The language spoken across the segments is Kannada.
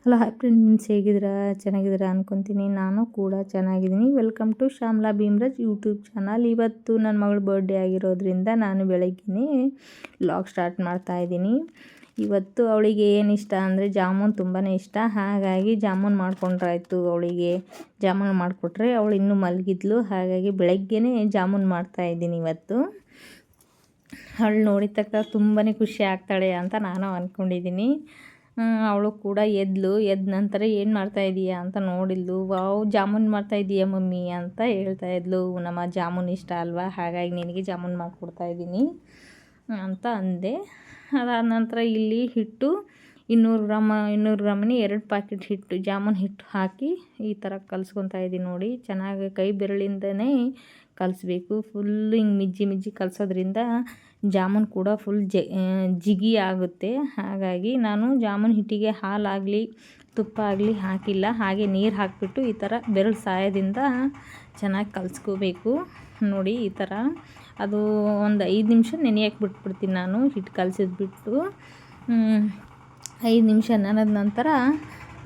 ಹಲೋ ಹಾಯ್ ಫ್ರೆಂಡ್ಸ್, ಹೇಗಿದ್ದೀರಾ? ಚೆನ್ನಾಗಿದ್ದೀರಾ ಅನ್ಕೊತೀನಿ. ನಾನು ಕೂಡ ಚೆನ್ನಾಗಿದ್ದೀನಿ. Welcome to Shyamla Bheemraj YouTube channel. ಇವತ್ತು ನನ್ನ ಮಗಳ ಬರ್ಡೇ ಆಗಿರೋದ್ರಿಂದ ನಾನು ಬೆಳಗ್ಗೆನೇ ವ್ಲಾಗ್ ಸ್ಟಾರ್ಟ್ ಮಾಡ್ತಾಯಿದ್ದೀನಿ. ಇವತ್ತು ಅವಳಿಗೆ ಏನು ಇಷ್ಟ ಅಂದರೆ ಜಾಮೂನ್ ತುಂಬಾ ಇಷ್ಟ. ಹಾಗಾಗಿ ಜಾಮೂನ್ ಮಾಡ್ಕೊಂಡ್ರಾಯ್ತು. ಅವಳಿಗೆ ಜಾಮೂನ್ ಮಾಡಿಕೊಟ್ರೆ ಅವಳು ಇನ್ನೂ ಮಲಗಿದ್ಲು. ಹಾಗಾಗಿ ಬೆಳಗ್ಗೆನೇ ಜಾಮೂನ್ ಮಾಡ್ತಾಯಿದ್ದೀನಿ ಇವತ್ತು. ಅವಳು ನೋಡಿದ ತಕ್ಕ ತುಂಬಾ ಖುಷಿ ಆಗ್ತಾಳೆ ಅಂತ ನಾನು ಅಂದ್ಕೊಂಡಿದ್ದೀನಿ. ಅವಳು ಕೂಡ ಎದ್ದ ನಂತರ ಏನು ಮಾಡ್ತಾಯಿದ್ದೀಯಾ ಅಂತ ನೋಡಿದ್ಲು. ವಾವ್, ಜಾಮೂನ್ ಮಾಡ್ತಾಯಿದ್ದೀಯಾ ಮಮ್ಮಿ ಅಂತ ಹೇಳ್ತಾಯಿದ್ಲು. ನಮ್ಮ ಜಾಮೂನ್ ಇಷ್ಟ ಅಲ್ವಾ, ಹಾಗಾಗಿ ನಿನಗೆ ಜಾಮೂನ್ ಮಾಡಿಕೊಡ್ತಾಯಿದ್ದೀನಿ ಅಂತ ಅಂದೆ. ಅದಾದ ನಂತರ ಇಲ್ಲಿ ಹಿಟ್ಟು 200 ಗ್ರಾಮಿನ 2 ಪ್ಯಾಕೆಟ್ ಹಿಟ್ಟು, ಜಾಮೂನ್ ಹಿಟ್ಟು ಹಾಕಿ ಈ ಥರ ಕಲಿಸ್ಕೊತಾ ಇದ್ದೀನಿ ನೋಡಿ. ಚೆನ್ನಾಗಿ ಕೈ ಬೆರಳಿಂದನೇ ಕಲಿಸ್ಬೇಕು. ಫುಲ್ಲು ಹಿಂಗೆ ಮಿಜ್ಜಿ ಕಲಿಸೋದ್ರಿಂದ ಜಾಮೂನ್ ಕೂಡ ಫುಲ್ ಜಿಗಿ ಆಗುತ್ತೆ. ಹಾಗಾಗಿ ನಾನು ಜಾಮೂನ್ ಹಿಟ್ಟಿಗೆ ಹಾಲಾಗಲಿ ತುಪ್ಪ ಆಗಲಿ ಹಾಕಿಲ್ಲ. ಹಾಗೆ ನೀರು ಹಾಕಿಬಿಟ್ಟು ಈ ಥರ ಬೆರಳು ಸಹಾಯದಿಂದ ಚೆನ್ನಾಗಿ ಕಲಿಸ್ಕೋಬೇಕು ನೋಡಿ. ಈ ಥರ ಅದು ಒಂದು 5 ನಿಮಿಷ ನೆನೆಯೋಕ್ಕೆ ಬಿಟ್ಬಿಡ್ತೀನಿ ನಾನು. ಹಿಟ್ಟು ಕಲಸಿದ್ಬಿಟ್ಟು 5 ನಿಮಿಷ ನೆನೆದ ನಂತರ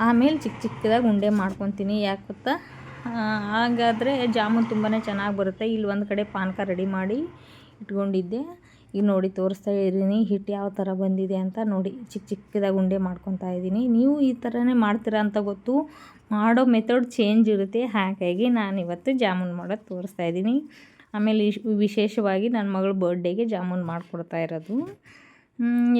ಆಮೇಲೆ ಚಿಕ್ಕದಾಗಿ ಉಂಡೆ ಮಾಡ್ಕೊತೀನಿ. ಯಾಕೆ ಗೊತ್ತಾ, ಹಾಗಾದರೆ ಜಾಮೂನ್ ತುಂಬಾ ಚೆನ್ನಾಗಿ ಬರುತ್ತೆ. ಇಲ್ಲಿ ಒಂದು ಕಡೆ ಪಾನಕ ರೆಡಿ ಮಾಡಿ ಇಟ್ಕೊಂಡಿದ್ದೆ. ಈಗ ನೋಡಿ ತೋರಿಸ್ತಾ ಇದ್ದೀನಿ ಹಿಟ್ಟು ಯಾವ ಥರ ಬಂದಿದೆ ಅಂತ ನೋಡಿ. ಚಿಕ್ಕದಾಗಿ ಉಂಡೆ ಮಾಡ್ಕೊತಾ ಇದ್ದೀನಿ. ನೀವು ಈ ಥರನೇ ಮಾಡ್ತೀರಾ ಅಂತ ಗೊತ್ತು, ಮಾಡೋ ಮೆಥಡ್ ಚೇಂಜ್ ಇರುತ್ತೆ. ಹಾಗಾಗಿ ನಾನಿವತ್ತು ಜಾಮೂನ್ ಮಾಡೋದು ತೋರಿಸ್ತಾ ಇದ್ದೀನಿ. ಆಮೇಲೆ ವಿಶೇಷವಾಗಿ ನನ್ನ ಮಗಳ ಬರ್ಡೇಗೆ ಜಾಮೂನ್ ಮಾಡಿಕೊಡ್ತಾ ಇರೋದು.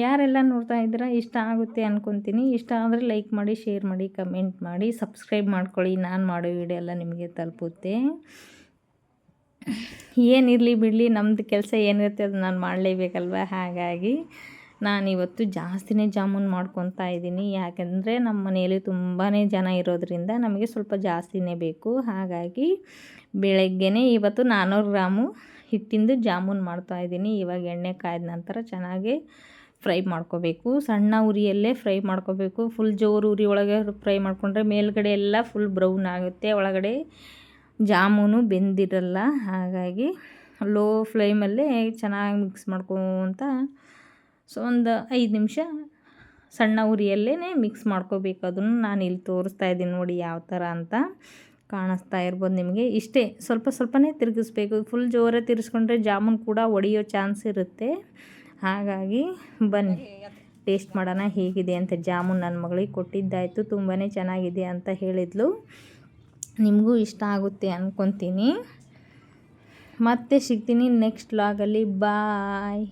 ಯಾರೆಲ್ಲ ನೋಡ್ತಾ ಇದ್ದೀರಾ, ಇಷ್ಟ ಆಗುತ್ತೆ ಅಂದ್ಕೊತೀನಿ. ಇಷ್ಟ ಆದರೆ ಲೈಕ್ ಮಾಡಿ, ಶೇರ್ ಮಾಡಿ, ಕಮೆಂಟ್ ಮಾಡಿ, ಸಬ್ಸ್ಕ್ರೈಬ್ ಮಾಡ್ಕೊಳ್ಳಿ. ನಾನು ಮಾಡೋ ವಿಡಿಯೋ ಎಲ್ಲ ನಿಮಗೆ ತಲುಪುತ್ತೆ. ಏನಿರಲಿ ಬಿಡಲಿ, ನಮ್ಮದು ಕೆಲಸ ಏನಿರುತ್ತೆ ಅದು ನಾನು ಮಾಡಲೇಬೇಕಲ್ವ. ಹಾಗಾಗಿ ನಾನಿವತ್ತು ಜಾಸ್ತಿನೇ ಜಾಮೂನ್ ಮಾಡ್ಕೊತಾ ಇದ್ದೀನಿ. ಯಾಕೆಂದರೆ ನಮ್ಮ ಮನೆಯಲ್ಲಿ ತುಂಬಾ ಜನ ಇರೋದ್ರಿಂದ ನಮಗೆ ಸ್ವಲ್ಪ ಜಾಸ್ತಿನೇ ಬೇಕು. ಹಾಗಾಗಿ ಬೆಳಗ್ಗೆನೇ ಇವತ್ತು 400 ಗ್ರಾಮು ಹಿಟ್ಟಿಂದು ಜಾಮೂನ್ ಮಾಡ್ತಾಯಿದ್ದೀನಿ. ಇವಾಗ ಎಣ್ಣೆ ಕಾಯ್ದ ನಂತರ ಚೆನ್ನಾಗಿ ಫ್ರೈ ಮಾಡ್ಕೋಬೇಕು. ಸಣ್ಣ ಉರಿಯಲ್ಲೇ ಫ್ರೈ ಮಾಡ್ಕೋಬೇಕು. ಫುಲ್ ಜೋರು ಉರಿ ಒಳಗೆ ಫ್ರೈ ಮಾಡಿಕೊಂಡ್ರೆ ಮೇಲ್ಗಡೆ ಎಲ್ಲ ಫುಲ್ ಬ್ರೌನ್ ಆಗುತ್ತೆ, ಒಳಗಡೆ ಜಾಮೂನು ಬೆಂದಿರಲ್ಲ. ಹಾಗಾಗಿ ಲೋ ಫ್ಲೇಮಲ್ಲೇ ಚೆನ್ನಾಗಿ ಮಿಕ್ಸ್ ಮಾಡ್ಕೊತ ಒಂದು 5 ನಿಮಿಷ ಸಣ್ಣ ಉರಿಯಲ್ಲೇ ಮಿಕ್ಸ್ ಮಾಡ್ಕೋಬೇಕು. ಅದನ್ನು ನಾನು ಇಲ್ಲಿ ತೋರಿಸ್ತಾ ಇದ್ದೀನಿ ನೋಡಿ ಯಾವ ಥರ ಅಂತ ಕಾಣಿಸ್ತಾ ಇರ್ಬೋದು ನಿಮಗೆ. ಇಷ್ಟೇ, ಸ್ವಲ್ಪನೇ ತಿರುಗಿಸ್ಬೇಕು. ಫುಲ್ ಜೋರೇ ತಿರ್ಸ್ಕೊಂಡ್ರೆ ಜಾಮೂನ್ ಕೂಡ ಒಡೆಯೋ ಚಾನ್ಸ್ ಇರುತ್ತೆ. ಹಾಗಾಗಿ ಬನ್ನಿ ಟೇಸ್ಟ್ ಮಾಡೋಣ ಹೇಗಿದೆ ಅಂತ. ಜಾಮೂನ್ ನನ್ನ ಮಗಳಿಗೆ ಕೊಟ್ಟಿದ್ದಾಯಿತು, ತುಂಬಾ ಚೆನ್ನಾಗಿದೆ ಅಂತ ಹೇಳಿದ್ಲು. ನಿಮಗೂ ಇಷ್ಟ ಆಗುತ್ತೆ ಅಂದ್ಕೊತೀನಿ. ಮತ್ತೆ ಸಿಗ್ತೀನಿ ನೆಕ್ಸ್ಟ್ ವ್ಲಾಗಲ್ಲಿ. ಬಾಯ್.